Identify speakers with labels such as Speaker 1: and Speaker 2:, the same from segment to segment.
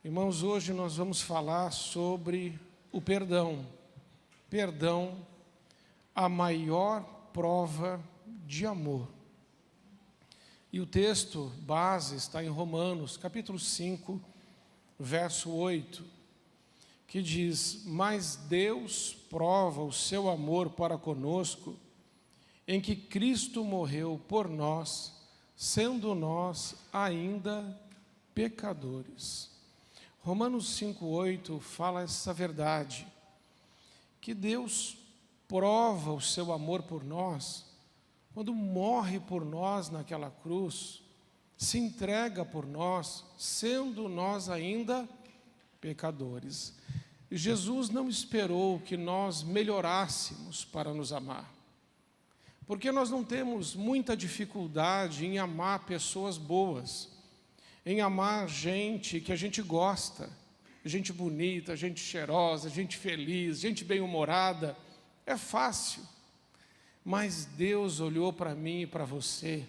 Speaker 1: Irmãos, hoje nós vamos falar sobre o perdão. Perdão, a maior prova de amor. E o texto base está em Romanos, capítulo 5, verso 8, que diz: mas Deus prova o seu amor para conosco, em que Cristo morreu por nós, sendo nós ainda pecadores. Romanos 5,8 fala essa verdade, que Deus prova o seu amor por nós, quando morre por nós naquela cruz, se entrega por nós, sendo nós ainda pecadores. Jesus não esperou que nós melhorássemos para nos amar, porque nós não temos muita dificuldade em amar pessoas boas, em amar gente que a gente gosta, gente bonita, gente cheirosa, gente feliz, gente bem-humorada. É fácil. Mas Deus olhou para mim e para você,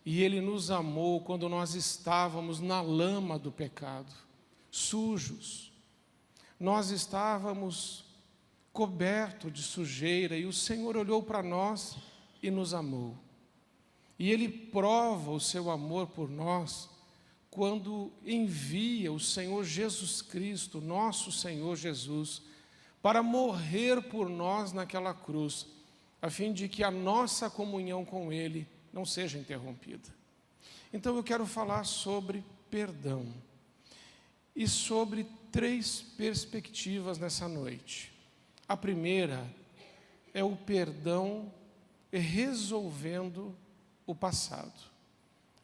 Speaker 1: e Ele nos amou quando nós estávamos na lama do pecado, sujos. Nós estávamos cobertos de sujeira, e o Senhor olhou para nós e nos amou. E Ele prova o seu amor por nós quando envia o Senhor Jesus Cristo, nosso Senhor Jesus, para morrer por nós naquela cruz, a fim de que a nossa comunhão com Ele não seja interrompida. Então eu quero falar sobre perdão, e sobre 3 perspectivas nessa noite. A primeira é o perdão resolvendo o passado.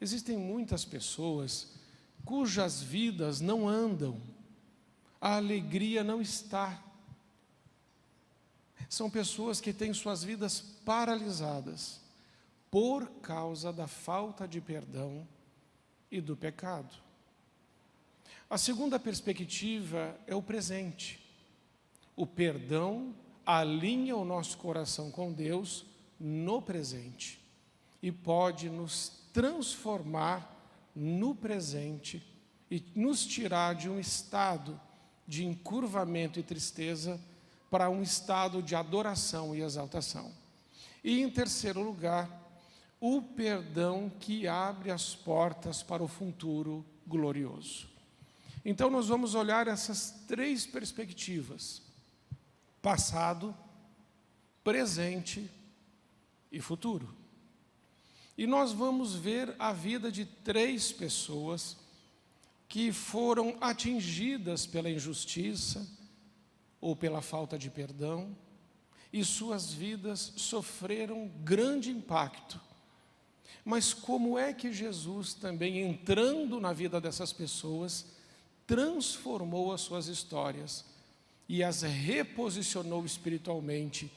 Speaker 1: Existem muitas pessoas cujas vidas não andam, a alegria não está. São pessoas que têm suas vidas paralisadas por causa da falta de perdão e do pecado. A segunda perspectiva é o presente. O perdão alinha o nosso coração com Deus no presente e pode nos transformar no presente e nos tirar de um estado de encurvamento e tristeza para um estado de adoração e exaltação. E em terceiro lugar, o perdão que abre as portas para o futuro glorioso. Então nós vamos olhar essas 3 perspectivas: passado, presente e futuro. E nós vamos ver a vida de 3 pessoas que foram atingidas pela injustiça ou pela falta de perdão, e suas vidas sofreram grande impacto. Mas como é que Jesus também, entrando na vida dessas pessoas, transformou as suas histórias e as reposicionou espiritualmente,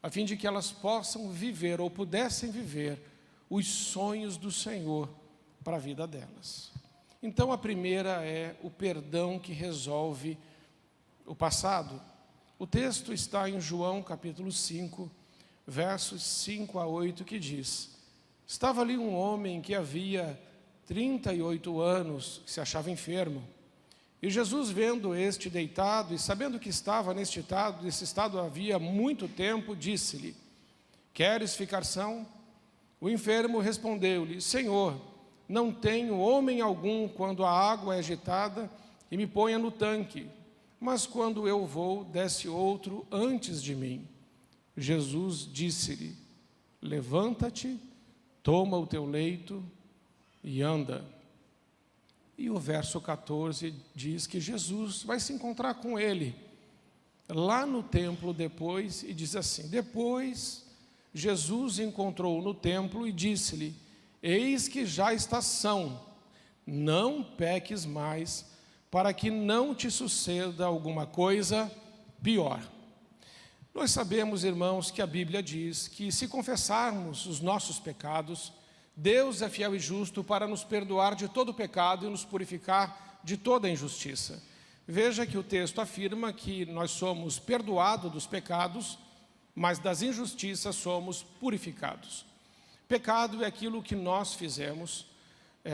Speaker 1: a fim de que elas possam viver ou pudessem viver os sonhos do Senhor para a vida delas. Então a primeira é o perdão que resolve o passado. O texto está em João capítulo 5, versos 5 a 8, que diz: estava ali um homem que havia 38 anos, que se achava enfermo. E Jesus, vendo este deitado, e sabendo que estava nesse estado havia muito tempo, disse-lhe: queres ficar são? O enfermo respondeu-lhe: Senhor, não tenho homem algum quando a água é agitada e me ponha no tanque, mas quando eu vou, desce outro antes de mim. Jesus disse-lhe: levanta-te, toma o teu leito e anda. E o verso 14 diz que Jesus vai se encontrar com ele lá no templo depois, e diz assim: depois Jesus encontrou-o no templo e disse-lhe: eis que já estás são, não peques mais, para que não te suceda alguma coisa pior. Nós sabemos, irmãos, que a Bíblia diz que se confessarmos os nossos pecados, Deus é fiel e justo para nos perdoar de todo pecado e nos purificar de toda injustiça. Veja que o texto afirma que nós somos perdoados dos pecados, mas das injustiças somos purificados. Pecado é aquilo que nós fizemos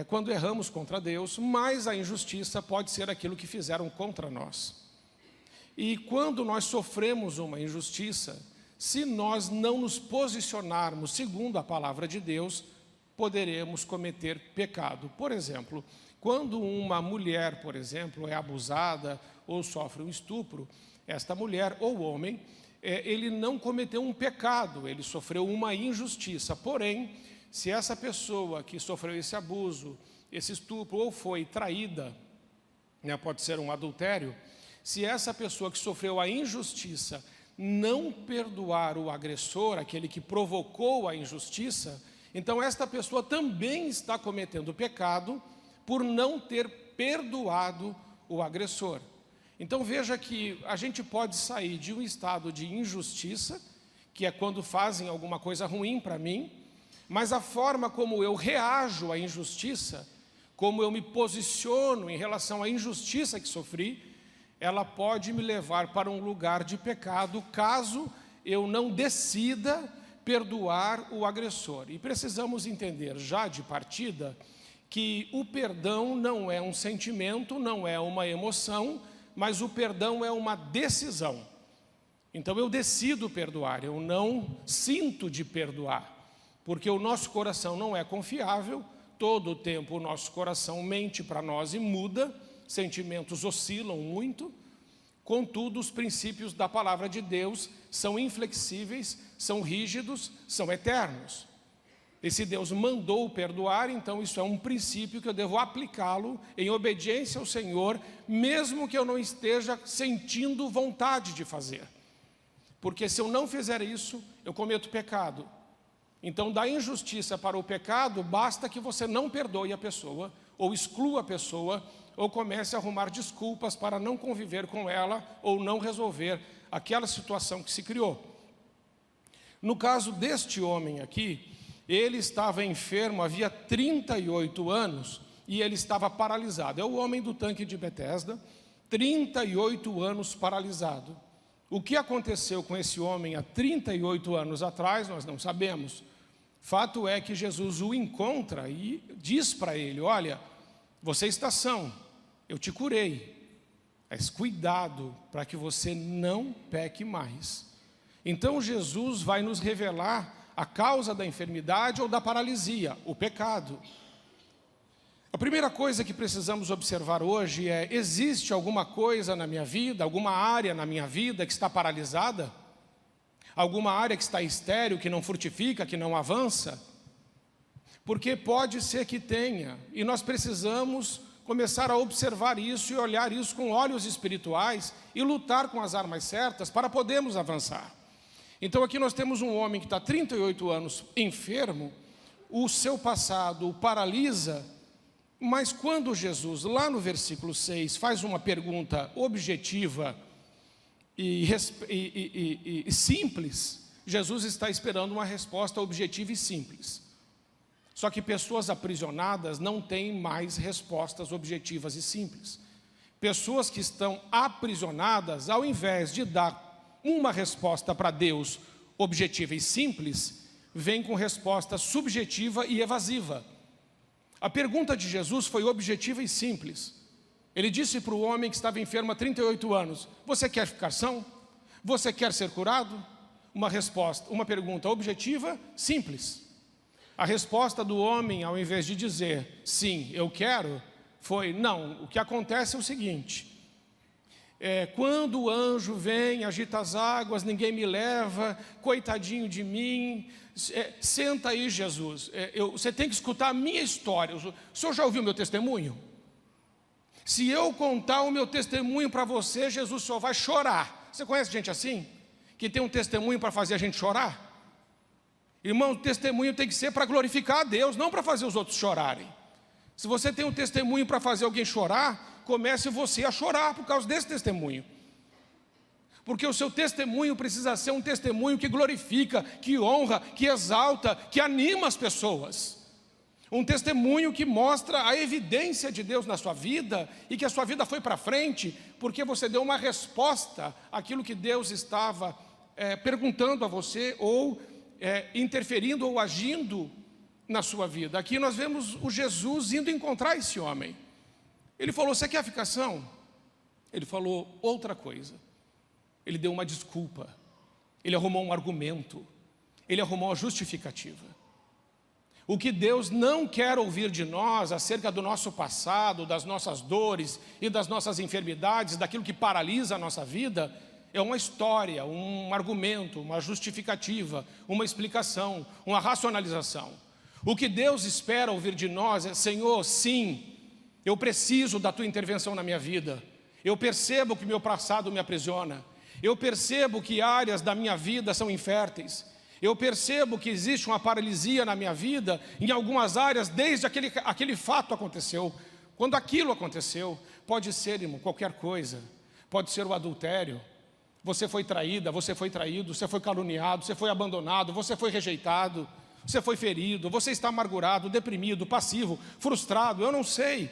Speaker 1: quando erramos contra Deus, mas a injustiça pode ser aquilo que fizeram contra nós. E quando nós sofremos uma injustiça, se nós não nos posicionarmos segundo a palavra de Deus, poderemos cometer pecado. Por exemplo, quando uma mulher, por exemplo, é abusada ou sofre um estupro, esta mulher ou homem, ele não cometeu um pecado, ele sofreu uma injustiça. Porém, se essa pessoa que sofreu esse abuso, esse estupro, ou foi traída, pode ser um adultério, se essa pessoa que sofreu a injustiça não perdoar o agressor, aquele que provocou a injustiça, então esta pessoa também está cometendo pecado por não ter perdoado o agressor. Então veja que a gente pode sair de um estado de injustiça, que é quando fazem alguma coisa ruim para mim, mas a forma como eu reajo à injustiça, como eu me posiciono em relação à injustiça que sofri, ela pode me levar para um lugar de pecado, caso eu não decida perdoar o agressor. E precisamos entender já de partida que o perdão não é um sentimento, não é uma emoção, mas o perdão é uma decisão. Então eu decido perdoar, eu não sinto de perdoar, porque o nosso coração não é confiável, todo o tempo o nosso coração mente para nós e muda, sentimentos oscilam muito, contudo os princípios da palavra de Deus são inflexíveis, são rígidos, são eternos. E se Deus mandou perdoar, então isso é um princípio que eu devo aplicá-lo em obediência ao Senhor, mesmo que eu não esteja sentindo vontade de fazer. Porque se eu não fizer isso, eu cometo pecado. Então, da injustiça para o pecado, basta que você não perdoe a pessoa, ou exclua a pessoa, ou comece a arrumar desculpas para não conviver com ela, ou não resolver aquela situação que se criou. No caso deste homem aqui, ele estava enfermo havia 38 anos e ele estava paralisado. É o homem do tanque de Betesda, 38 anos paralisado. O que aconteceu com esse homem há 38 anos atrás, nós não sabemos. Fato é que Jesus o encontra e diz para ele: olha, você está são, eu te curei, mas cuidado para que você não peque mais. Então Jesus vai nos revelar a causa da enfermidade ou da paralisia, o pecado. A primeira coisa que precisamos observar hoje é: existe alguma coisa na minha vida, alguma área na minha vida que está paralisada? Alguma área que está estéril, que não frutifica, que não avança? Porque pode ser que tenha, e nós precisamos começar a observar isso e olhar isso com olhos espirituais e lutar com as armas certas para podermos avançar. Então aqui nós temos um homem que está 38 anos enfermo, o seu passado o paralisa, mas quando Jesus, lá no versículo 6, faz uma pergunta objetiva e simples, Jesus está esperando uma resposta objetiva e simples. Só que pessoas aprisionadas não têm mais respostas objetivas e simples. Pessoas que estão aprisionadas, ao invés de dar uma resposta para Deus objetiva e simples, vem com resposta subjetiva e evasiva. A pergunta de Jesus foi objetiva e simples. Ele disse para o homem que estava enfermo há 38 anos: você quer ficar são? Você quer ser curado? Uma pergunta objetiva, simples. A resposta do homem, ao invés de dizer sim, eu quero, foi não. O que acontece é o seguinte: quando o anjo vem, agita as águas, ninguém me leva, coitadinho de mim, senta aí, Jesus, você tem que escutar a minha história. O senhor já ouviu meu testemunho? Se eu contar o meu testemunho para você, Jesus, o senhor vai chorar. Você conhece gente assim? Que tem um testemunho para fazer a gente chorar? Irmão, o testemunho tem que ser para glorificar a Deus, não para fazer os outros chorarem. Se você tem um testemunho para fazer alguém chorar, comece você a chorar por causa desse testemunho. Porque o seu testemunho precisa ser um testemunho que glorifica, que honra, que exalta, que anima as pessoas. Um testemunho que mostra a evidência de Deus na sua vida e que a sua vida foi para frente porque você deu uma resposta àquilo que Deus estava perguntando a você ou interferindo ou agindo na sua vida. Aqui nós vemos o Jesus indo encontrar esse homem. Ele falou: você quer ficação? Ele falou outra coisa. Ele deu uma desculpa. Ele arrumou um argumento. Ele arrumou uma justificativa. O que Deus não quer ouvir de nós acerca do nosso passado, das nossas dores e das nossas enfermidades, daquilo que paralisa a nossa vida, é uma história, um argumento, uma justificativa, uma explicação, uma racionalização. O que Deus espera ouvir de nós é: Senhor, sim, eu preciso da Tua intervenção na minha vida. Eu percebo que o meu passado me aprisiona. Eu percebo que áreas da minha vida são inférteis. Eu percebo que existe uma paralisia na minha vida, em algumas áreas, desde aquele fato aconteceu. Quando aquilo aconteceu, pode ser, irmão, qualquer coisa. Pode ser o adultério. Você foi traída, você foi traído, você foi caluniado, você foi abandonado, você foi rejeitado, você foi ferido, você está amargurado, deprimido, passivo, frustrado, eu não sei.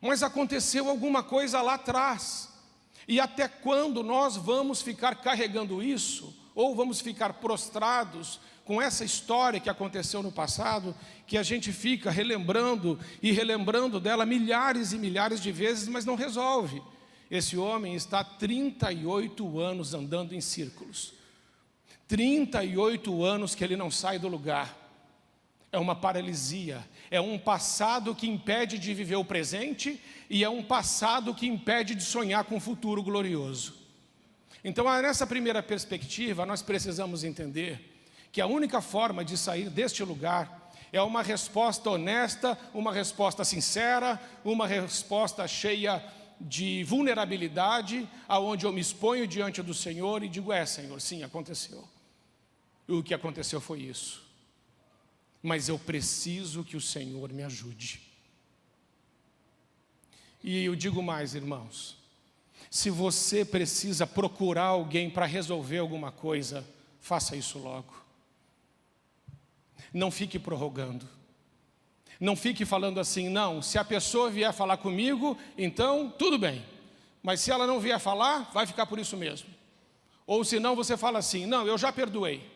Speaker 1: Mas aconteceu alguma coisa lá atrás. E até quando nós vamos ficar carregando isso? Ou vamos ficar prostrados com essa história que aconteceu no passado, que a gente fica relembrando e relembrando dela milhares e milhares de vezes, mas não resolve. Esse homem está há 38 anos andando em círculos. 38 anos que ele não sai do lugar. É uma paralisia, é um passado que impede de viver o presente e é um passado que impede de sonhar com um futuro glorioso. Então, nessa primeira perspectiva, nós precisamos entender que a única forma de sair deste lugar é uma resposta honesta, uma resposta sincera, uma resposta cheia de vulnerabilidade, aonde eu me exponho diante do Senhor e digo: Senhor, sim, aconteceu. O que aconteceu foi isso. Mas eu preciso que o Senhor me ajude. E eu digo mais, irmãos. Se você precisa procurar alguém para resolver alguma coisa, faça isso logo. Não fique prorrogando. Não fique falando assim: não, se a pessoa vier falar comigo, então tudo bem. Mas se ela não vier falar, vai ficar por isso mesmo. Ou se não, você fala assim: não, eu já perdoei.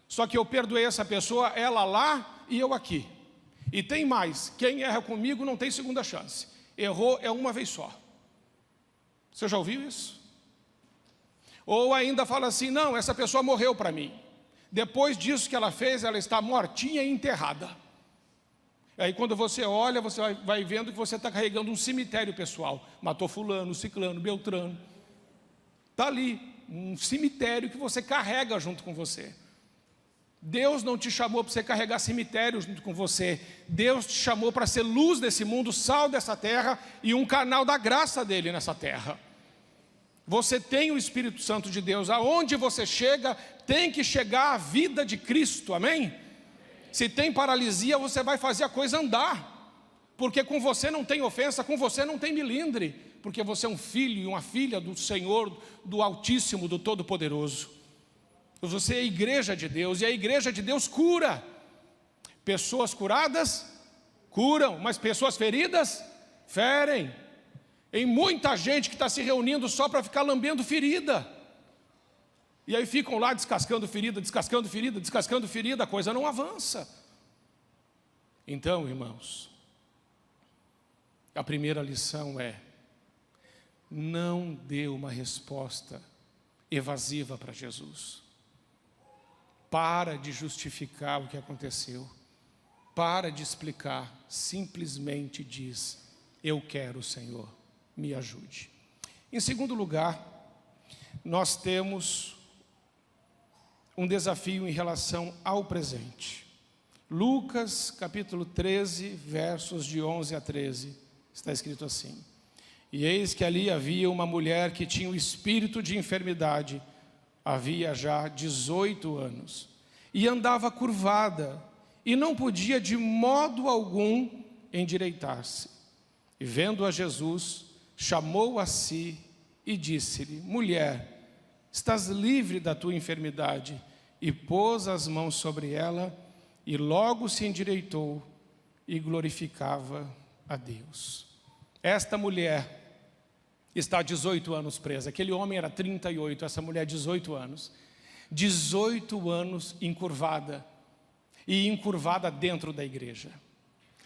Speaker 1: Só que eu perdoei essa pessoa, ela lá e eu aqui. E tem mais, quem erra comigo não tem segunda chance. Errou é uma vez só. Você já ouviu isso? Ou ainda fala assim: não, essa pessoa morreu para mim. Depois disso que ela fez, ela está mortinha e enterrada. Aí quando você olha, você vai vendo que você está carregando um cemitério pessoal. Matou fulano, ciclano, beltrano. Está ali, um cemitério que você carrega junto com você. Deus não te chamou para você carregar cemitério junto com você. Deus te chamou para ser luz desse mundo, sal dessa terra e um canal da graça dele nessa terra. Você tem o Espírito Santo de Deus. Aonde você chega, tem que chegar a vida de Cristo, amém? Se tem paralisia, você vai fazer a coisa andar. Porque com você não tem ofensa, com você não tem milindre. Porque você é um filho e uma filha do Senhor, do Altíssimo, do Todo-Poderoso. Você é a igreja de Deus, e a igreja de Deus cura. Pessoas curadas, curam, mas pessoas feridas, ferem. Tem muita gente que está se reunindo só para ficar lambendo ferida. E aí ficam lá descascando ferida, descascando ferida, descascando ferida, a coisa não avança. Então, irmãos, a primeira lição é: não dê uma resposta evasiva para Jesus. Para de justificar o que aconteceu. Para de explicar. Simplesmente diz: eu quero, Senhor, me ajude. Em segundo lugar, nós temos um desafio em relação ao presente. Lucas capítulo 13, versos de 11 a 13, está escrito assim: e eis que ali havia uma mulher que tinha o espírito de enfermidade, havia já 18 anos, e andava curvada, e não podia de modo algum endireitar-se. E vendo a Jesus, chamou a si e disse-lhe: mulher, estás livre da tua enfermidade. E pôs as mãos sobre ela, e logo se endireitou e glorificava a Deus. Esta mulher está há 18 anos presa. Aquele homem era 38, essa mulher 18 anos. 18 anos encurvada. e encurvada dentro da igreja.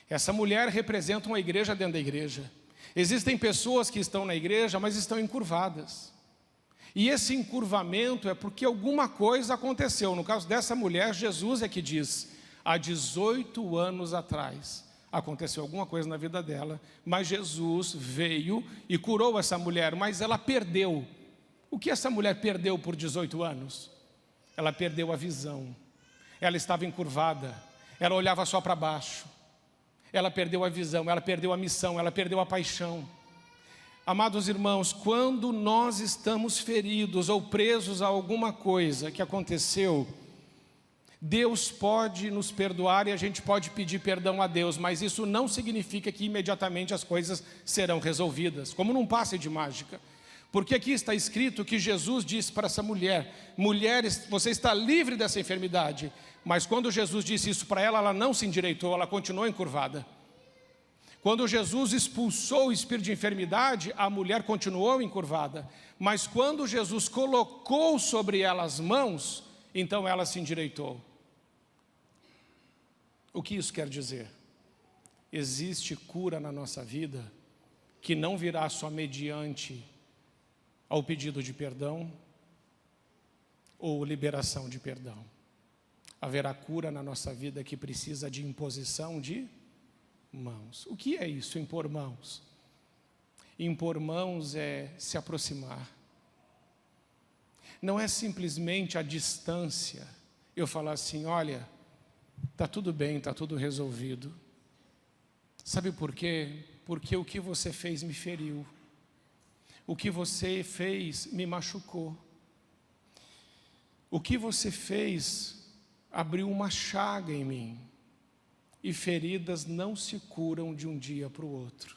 Speaker 1: Essa mulher representa uma igreja dentro da igreja. Existem pessoas que estão na igreja, mas estão encurvadas. E esse encurvamento é porque alguma coisa aconteceu. No caso dessa mulher, Jesus é que diz, há 18 anos atrás, aconteceu alguma coisa na vida dela, mas Jesus veio e curou essa mulher, mas ela perdeu. O que essa mulher perdeu por 18 anos? Ela perdeu a visão. Ela estava encurvada, ela olhava só para baixo. Ela perdeu a visão, ela perdeu a missão, ela perdeu a paixão. Amados irmãos, quando nós estamos feridos ou presos a alguma coisa que aconteceu, Deus pode nos perdoar e a gente pode pedir perdão a Deus, mas isso não significa que imediatamente as coisas serão resolvidas, como num passe de mágica. Porque aqui está escrito que Jesus disse para essa mulher, mulher, você está livre dessa enfermidade. Mas quando Jesus disse isso para ela, ela não se endireitou, ela continuou encurvada. Quando Jesus expulsou o espírito de enfermidade, a mulher continuou encurvada. Mas quando Jesus colocou sobre ela as mãos, então ela se endireitou. O que isso quer dizer? Existe cura na nossa vida que não virá só mediante ao pedido de perdão ou liberação de perdão. Haverá cura na nossa vida que precisa de imposição de mãos. O que é isso, impor mãos? Impor mãos é se aproximar. Não é simplesmente a distância. Eu falar assim, olha, está tudo bem, está tudo resolvido. Sabe por quê? Porque o que você fez me feriu. O que você fez me machucou. O que você fez abriu uma chaga em mim. E feridas não se curam de um dia para o outro.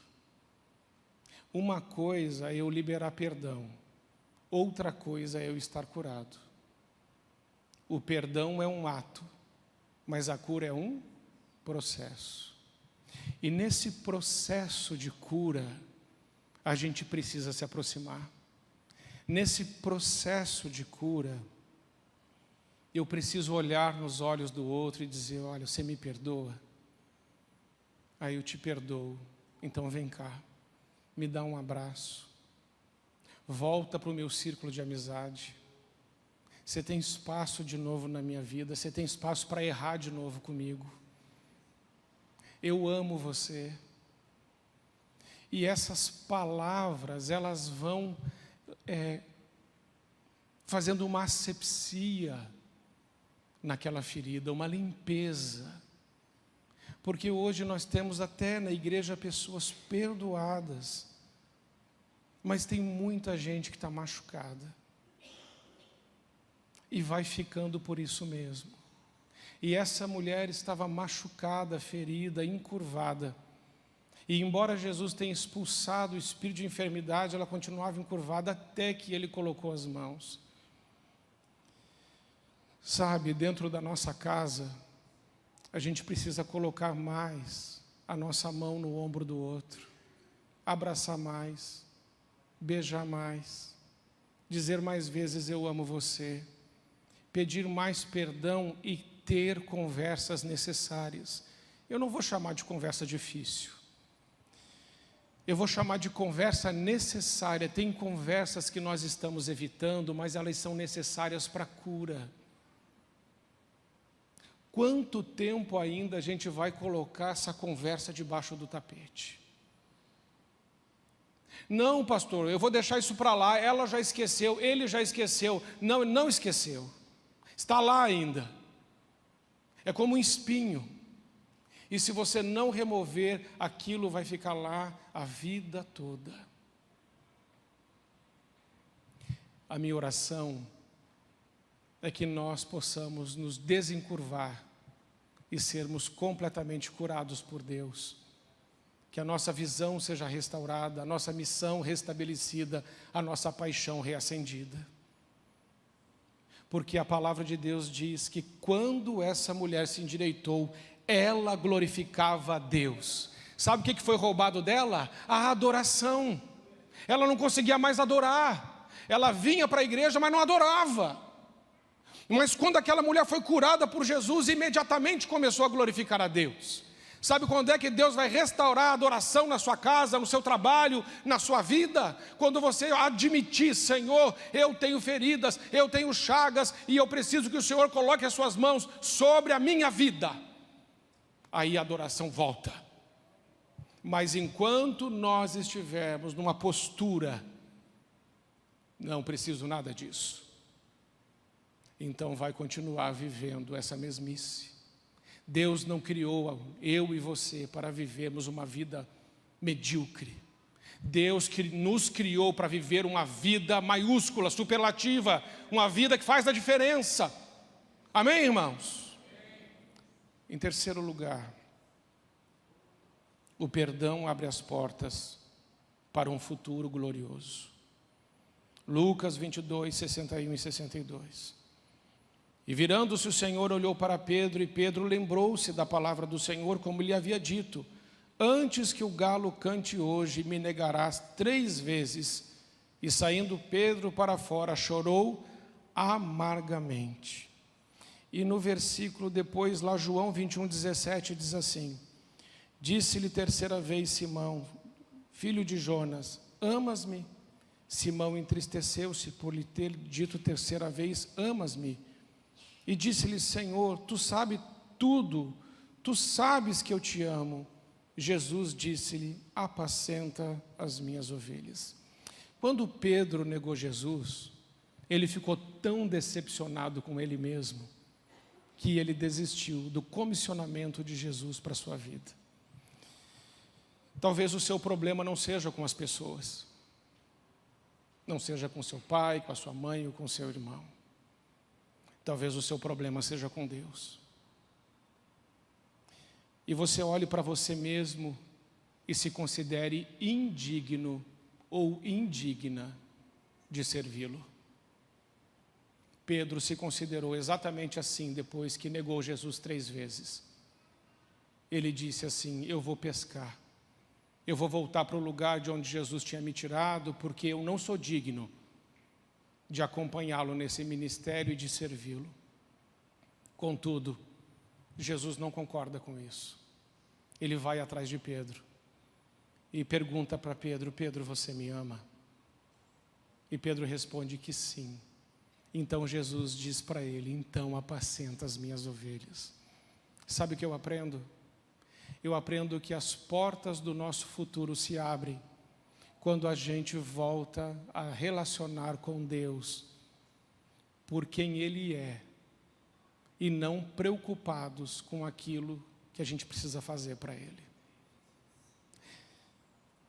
Speaker 1: Uma coisa é eu liberar perdão. Outra coisa é eu estar curado. O perdão é um ato, mas a cura é um processo. E nesse processo de cura, a gente precisa se aproximar. Nesse processo de cura, eu preciso olhar nos olhos do outro e dizer, olha, você me perdoa? Aí eu te perdoo, então vem cá, me dá um abraço, volta para o meu círculo de amizade. Você tem espaço de novo na minha vida, você tem espaço para errar de novo comigo. Eu amo você. E essas palavras, elas vão fazendo uma asepsia naquela ferida, uma limpeza. Porque hoje nós temos até na igreja pessoas perdoadas, mas tem muita gente que está machucada. E vai ficando por isso mesmo. E essa mulher estava machucada, ferida, encurvada. E embora Jesus tenha expulsado o espírito de enfermidade, ela continuava encurvada até que ele colocou as mãos. Sabe, dentro da nossa casa, a gente precisa colocar mais a nossa mão no ombro do outro, abraçar mais, beijar mais, dizer mais vezes eu amo você, pedir mais perdão e ter conversas necessárias. Eu não vou chamar de conversa difícil. Eu vou chamar de conversa necessária. Tem conversas que nós estamos evitando, mas elas são necessárias para a cura. Quanto tempo ainda a gente vai colocar essa conversa debaixo do tapete? Não, pastor, eu vou deixar isso para lá, ela já esqueceu, ele já esqueceu. Não, não esqueceu. Está lá ainda. É como um espinho. E se você não remover, aquilo vai ficar lá a vida toda. A minha oração é que nós possamos nos desencurvar e sermos completamente curados por Deus. Que a nossa visão seja restaurada, a nossa missão restabelecida, a nossa paixão reacendida. Porque a palavra de Deus diz que quando essa mulher se endireitou, ela glorificava a Deus. Sabe o que foi roubado dela? A adoração. Ela não conseguia mais adorar. Ela vinha para a igreja, mas não adorava. Mas quando aquela mulher foi curada por Jesus, imediatamente começou a glorificar a Deus. Sabe quando é que Deus vai restaurar a adoração na sua casa, no seu trabalho, na sua vida? Quando você admitir: Senhor, eu tenho feridas, eu tenho chagas, e eu preciso que o Senhor coloque as suas mãos sobre a minha vida. Aí a adoração volta. Mas enquanto nós estivermos numa postura, não preciso nada disso, então vai continuar vivendo essa mesmice. Deus não criou eu e você para vivermos uma vida medíocre. Deus nos criou para viver uma vida maiúscula, superlativa, uma vida que faz a diferença. Amém, irmãos? Em terceiro lugar, o perdão abre as portas para um futuro glorioso. Lucas 22, 61 e 62. E virando-se o Senhor, olhou para Pedro, e Pedro lembrou-se da palavra do Senhor, como lhe havia dito: antes que o galo cante hoje, me negarás 3 vezes. E saindo Pedro para fora, chorou amargamente. E no versículo depois, lá João 21, 17, diz assim: disse-lhe 3ª vez Simão, filho de Jonas, amas-me? Simão entristeceu-se por lhe ter dito 3ª vez, amas-me? E disse-lhe: Senhor, tu sabes tudo, tu sabes que eu te amo. Jesus disse-lhe: apacenta as minhas ovelhas. Quando Pedro negou Jesus, ele ficou tão decepcionado com ele mesmo, que ele desistiu do comissionamento de Jesus para a sua vida. Talvez o seu problema não seja com as pessoas, não seja com seu pai, com a sua mãe ou com seu irmão. Talvez o seu problema seja com Deus. E você olhe para você mesmo e se considere indigno ou indigna de servi-lo. Pedro se considerou exatamente assim depois que negou Jesus 3 vezes. Ele disse assim: eu vou pescar. Eu vou voltar para o lugar de onde Jesus tinha me tirado, porque eu não sou digno de acompanhá-lo nesse ministério e de servi-lo. Contudo, Jesus não concorda com isso. Ele vai atrás de Pedro e pergunta para Pedro: Pedro, você me ama? E Pedro responde que sim. Então Jesus diz para ele: então apacenta as minhas ovelhas. Sabe o que eu aprendo? Eu aprendo que as portas do nosso futuro se abrem quando a gente volta a relacionar com Deus por quem Ele é, e não preocupados com aquilo que a gente precisa fazer para Ele.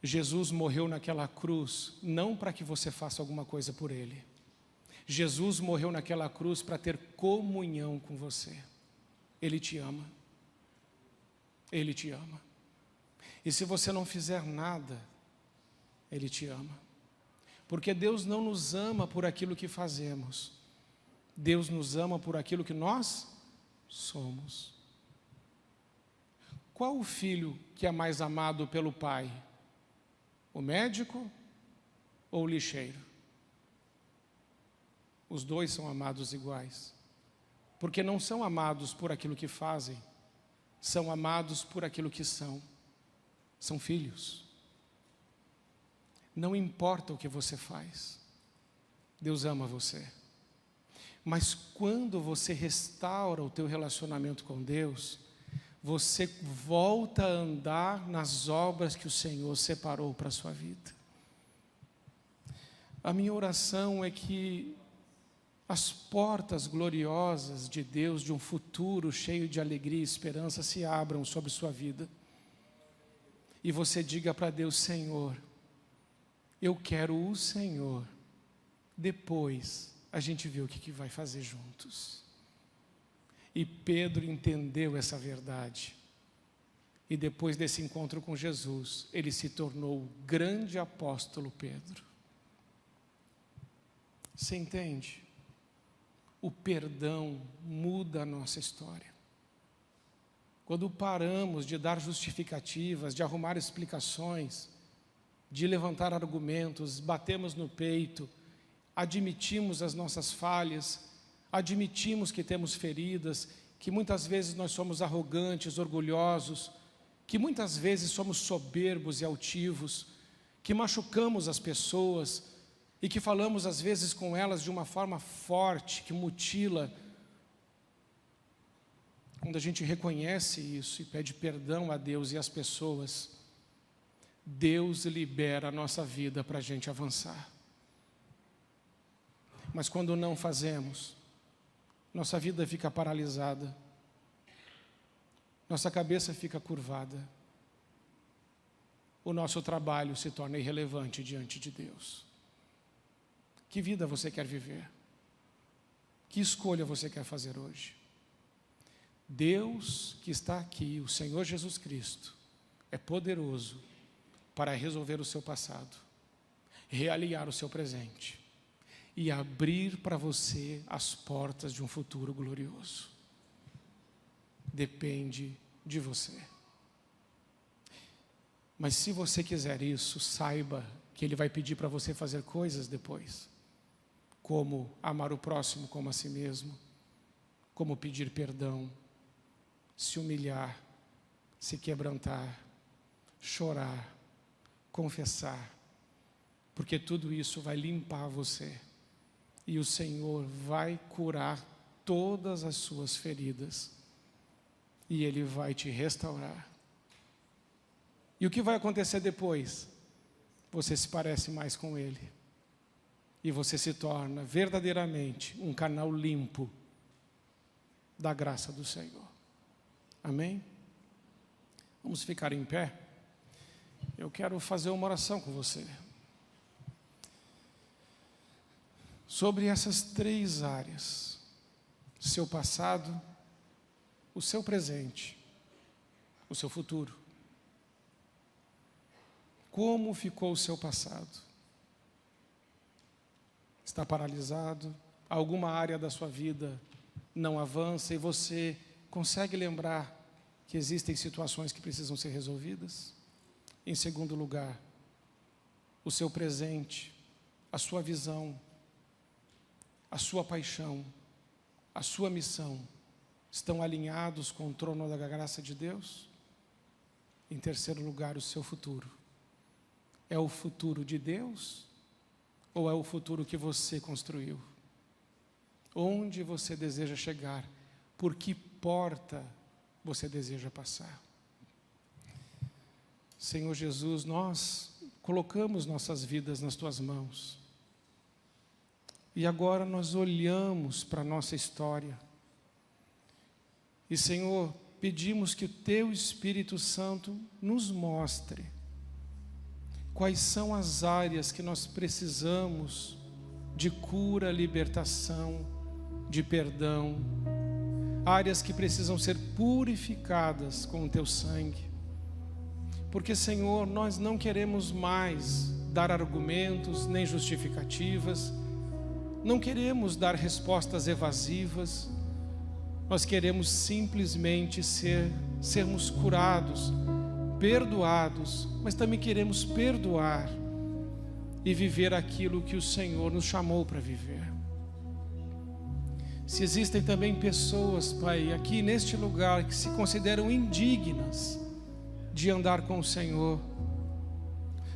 Speaker 1: Jesus morreu naquela cruz não para que você faça alguma coisa por Ele. Jesus morreu naquela cruz para ter comunhão com você. Ele te ama. Ele te ama. E se você não fizer nada, Ele te ama. Porque Deus não nos ama por aquilo que fazemos. Deus nos ama por aquilo que nós somos. Qual o filho que é mais amado pelo pai? O médico ou o lixeiro? Os dois são amados iguais. Porque não são amados por aquilo que fazem, são amados por aquilo que são. São filhos. Não importa o que você faz, Deus ama você. Mas quando você restaura o teu relacionamento com Deus, você volta a andar nas obras que o Senhor separou para a sua vida. A minha oração é que as portas gloriosas de Deus, de um futuro cheio de alegria e esperança, se abram sobre sua vida. E você diga para Deus: Senhor, eu quero o Senhor. Depois a gente vê o que vai fazer juntos. E Pedro entendeu essa verdade. E depois desse encontro com Jesus, ele se tornou o grande apóstolo Pedro. Você entende? O perdão muda a nossa história. Quando paramos de dar justificativas, de arrumar explicações, de levantar argumentos, batemos no peito, admitimos as nossas falhas, admitimos que temos feridas, que muitas vezes nós somos arrogantes, orgulhosos, que muitas vezes somos soberbos e altivos, que machucamos as pessoas e que falamos às vezes com elas de uma forma forte, que mutila. Quando a gente reconhece isso e pede perdão a Deus e às pessoas, Deus libera a nossa vida para a gente avançar. Mas quando não fazemos, nossa vida fica paralisada, nossa cabeça fica curvada, o nosso trabalho se torna irrelevante diante de Deus. Que vida você quer viver? Que escolha você quer fazer hoje? Deus que está aqui, o Senhor Jesus Cristo, é poderoso para resolver o seu passado, realinhar o seu presente e abrir para você as portas de um futuro glorioso. Depende de você. Mas se você quiser isso, saiba que Ele vai pedir para você fazer coisas depois, como amar o próximo como a si mesmo, como pedir perdão, se humilhar, se quebrantar, chorar, confessar, porque tudo isso vai limpar você e o Senhor vai curar todas as suas feridas e Ele vai te restaurar. E o que vai acontecer depois? Você se parece mais com Ele e você se torna verdadeiramente um canal limpo da graça do Senhor. Amém? Vamos ficar em pé? Eu quero fazer uma oração com você sobre essas 3 áreas: seu passado, o seu presente, o seu futuro. Como ficou o seu passado? Está paralisado? Alguma área da sua vida não avança e você consegue lembrar que existem situações que precisam ser resolvidas? Em segundo lugar, o seu presente, a sua visão, a sua paixão, a sua missão, estão alinhados com o trono da graça de Deus? Em terceiro lugar, o seu futuro. É o futuro de Deus ou é o futuro que você construiu? Onde você deseja chegar? Por que porta você deseja passar? Senhor Jesus, nós colocamos nossas vidas nas Tuas mãos. E agora nós olhamos para a nossa história. E, Senhor, pedimos que o Teu Espírito Santo nos mostre quais são as áreas que nós precisamos de cura, libertação, de perdão, áreas que precisam ser purificadas com o Teu sangue. Porque, Senhor, nós não queremos mais dar argumentos nem justificativas, não queremos dar respostas evasivas, nós queremos simplesmente sermos curados, perdoados, mas também queremos perdoar e viver aquilo que o Senhor nos chamou para viver. Se existem também pessoas, Pai, aqui neste lugar que se consideram indignas de andar com o Senhor,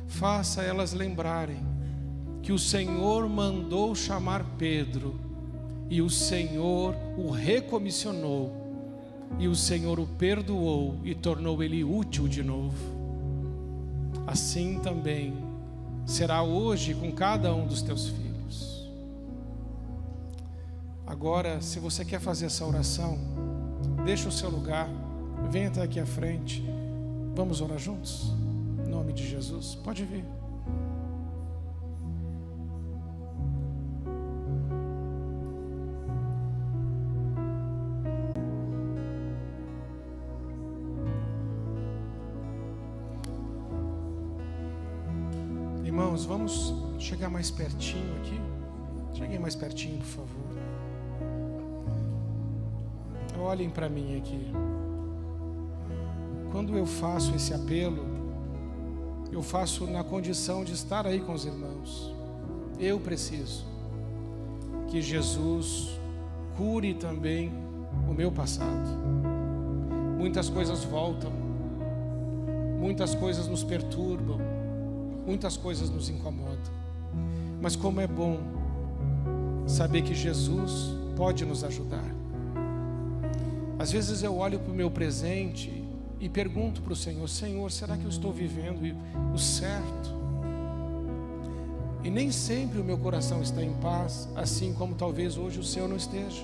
Speaker 1: faça elas lembrarem que o Senhor mandou chamar Pedro e o Senhor o recomissionou e o Senhor o perdoou e tornou ele útil de novo. Assim também será hoje com cada um dos teus filhos. Agora, se você quer fazer essa oração, deixa o seu lugar, venha até aqui à frente, vamos orar juntos? Em nome de Jesus, pode vir. Irmãos, vamos chegar mais pertinho aqui. Cheguem mais pertinho, por favor. Olhem para mim aqui. Quando eu faço esse apelo, eu faço na condição de estar aí com os irmãos. Eu preciso que Jesus cure também o meu passado. Muitas coisas voltam, muitas coisas nos perturbam, muitas coisas nos incomodam. Mas como é bom saber que Jesus pode nos ajudar. Às vezes eu olho para o meu presente e pergunto para o Senhor: Senhor, será que eu estou vivendo o certo? E nem sempre o meu coração está em paz, assim como talvez hoje o seu não esteja.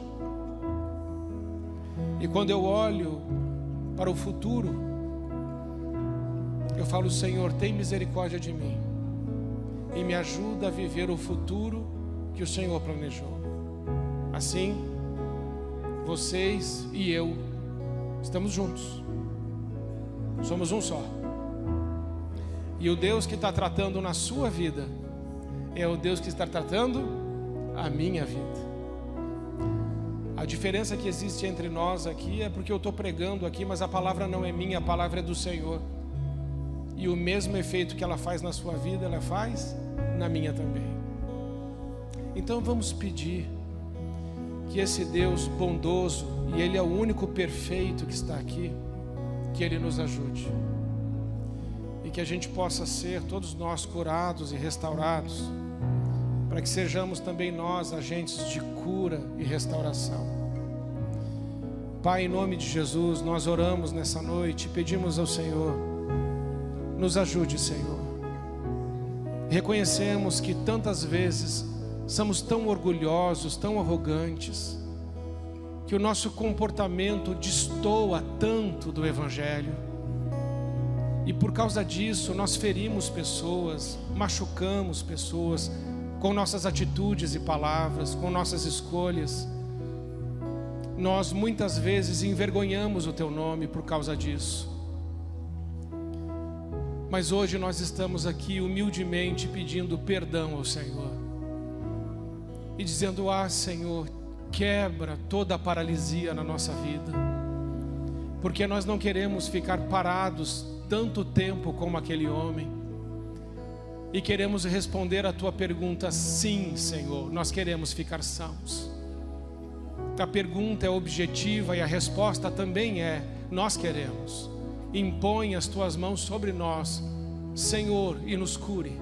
Speaker 1: E quando eu olho para o futuro, eu falo: Senhor, tem misericórdia de mim e me ajuda a viver o futuro que o Senhor planejou. Assim, vocês e eu estamos juntos, somos um só. E o Deus que está tratando na sua vida é o Deus que está tratando a minha vida. A diferença que existe entre nós aqui é porque eu estou pregando aqui, mas a palavra não é minha, a palavra é do Senhor. E o mesmo efeito que ela faz na sua vida, ela faz na minha também. Então vamos pedir que esse Deus bondoso, e Ele é o único perfeito que está aqui, que Ele nos ajude. E que a gente possa ser, todos nós, curados e restaurados, para que sejamos também nós agentes de cura e restauração. Pai, em nome de Jesus, nós oramos nessa noite e pedimos ao Senhor: nos ajude, Senhor. Reconhecemos que tantas vezes somos tão orgulhosos, tão arrogantes, que o nosso comportamento destoa tanto do Evangelho. E por causa disso nós ferimos pessoas, machucamos pessoas, com nossas atitudes e palavras, com nossas escolhas. Nós muitas vezes envergonhamos o Teu nome por causa disso. Mas hoje nós estamos aqui humildemente pedindo perdão ao Senhor e dizendo: ah, Senhor, quebra toda a paralisia na nossa vida, porque nós não queremos ficar parados tanto tempo como aquele homem. E queremos responder a tua pergunta: sim, Senhor, nós queremos ficar sãos. A pergunta é objetiva e a resposta também é: nós queremos. Impõe as tuas mãos sobre nós, Senhor, e nos cure.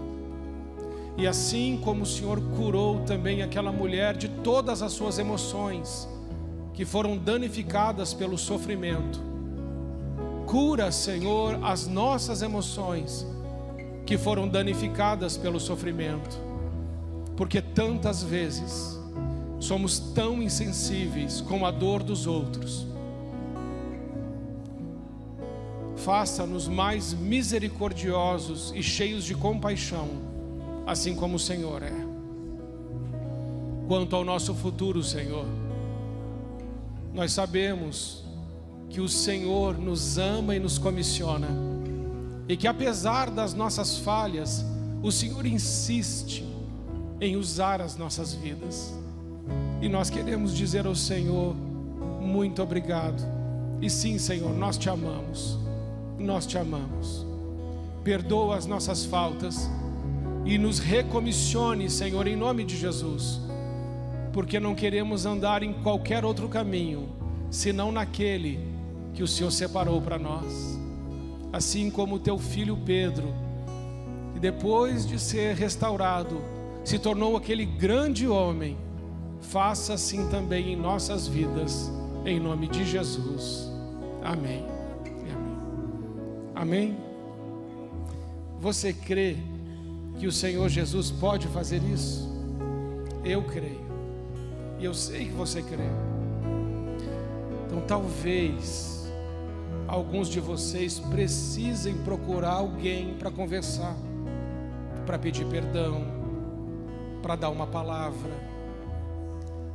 Speaker 1: E assim como o Senhor curou também aquela mulher de todas as suas emoções que foram danificadas pelo sofrimento, cura, Senhor, as nossas emoções que foram danificadas pelo sofrimento, porque tantas vezes somos tão insensíveis com a dor dos outros. Faça-nos mais misericordiosos e cheios de compaixão, assim como o Senhor é. Quanto ao nosso futuro, Senhor, nós sabemos que o Senhor nos ama e nos comissiona, e que apesar das nossas falhas, o Senhor insiste em usar as nossas vidas. E nós queremos dizer ao Senhor: muito obrigado. E sim, Senhor, nós te amamos. Nós te amamos. Perdoa as nossas faltas e nos recomissione, Senhor, em nome de Jesus, porque não queremos andar em qualquer outro caminho senão naquele que o Senhor separou para nós. Assim como o teu filho Pedro, que depois de ser restaurado se tornou aquele grande homem, faça assim também em nossas vidas, em nome de Jesus. Amém. Amém? Você crê que o Senhor Jesus pode fazer isso? Eu creio. E eu sei que você crê. Então talvez alguns de vocês precisem procurar alguém para conversar, para pedir perdão, para dar uma palavra.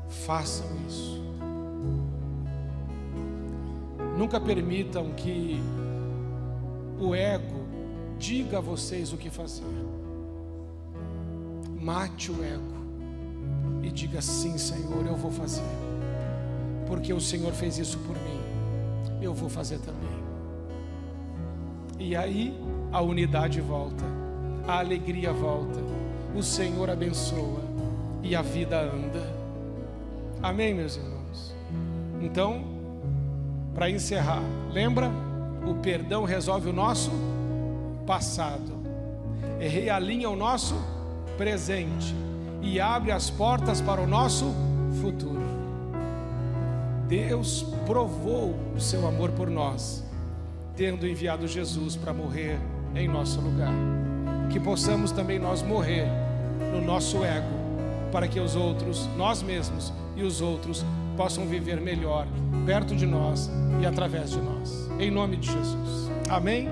Speaker 1: Façam isso. Nunca permitam que o ego diga a vocês o que fazer. Mate o ego e diga: sim, Senhor, eu vou fazer, porque o Senhor fez isso por mim, eu vou fazer também. E aí a unidade volta, a alegria volta, o Senhor abençoa e a vida anda. Amém, meus irmãos? Então, para encerrar, lembra? O perdão resolve o nosso passado, realinha o nosso presente e abre as portas para o nosso futuro. Deus provou o seu amor por nós, tendo enviado Jesus para morrer em nosso lugar. Que possamos também nós morrer no nosso ego, para que os outros, nós mesmos e os outros, possam viver melhor perto de nós e através de nós. Em nome de Jesus. Amém?